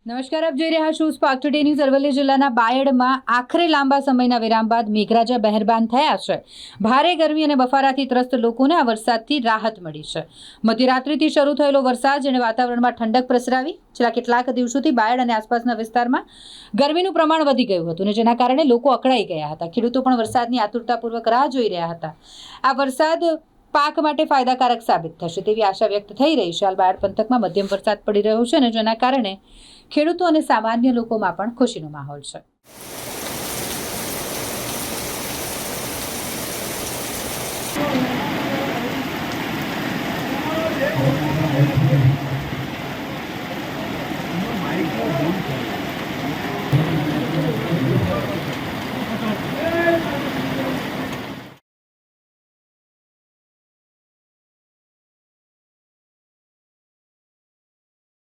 નમસ્કાર, આપ જોઈ રહ્યા છો સ્પાર્ક ટુડે ન્યૂઝ. અરવલ્લી જિલ્લાના બાયડમાં આખરે લાંબા સમયના વિરામ બાદ મેઘરાજા મહેરબાન થયા છે. ભારે ગરમી અને બફારાથી ત્રસ્ત લોકોને આ વરસાદથી રાહત મળી છે. મધ્યરાત્રિથી શરૂ થયેલો વરસાદ જેણે વાતાવરણમાં ઠંડક પ્રસરાવી. છેલ્લા કેટલાક દિવસોથી બાયડ અને આસપાસના વિસ્તારમાં ગરમીનું પ્રમાણ વધી ગયું હતું અને જેના કારણે લોકો અકળાઈ ગયા હતા. ખેડૂતો પણ વરસાદની આતુરતાપૂર્વક રાહ જોઈ રહ્યા હતા. આ વરસાદ પાક માટે ફાયદાકારક સાબિત થશે તેવી આશા વ્યક્ત થઈ રહી છે. હાલ બાયડ પંથકમાં મધ્યમ વરસાદ પડી રહ્યો છે અને જેના કારણે ખેડૂતો અને સામાન્ય લોકોમાં પણ ખુશીનો માહોલ છે.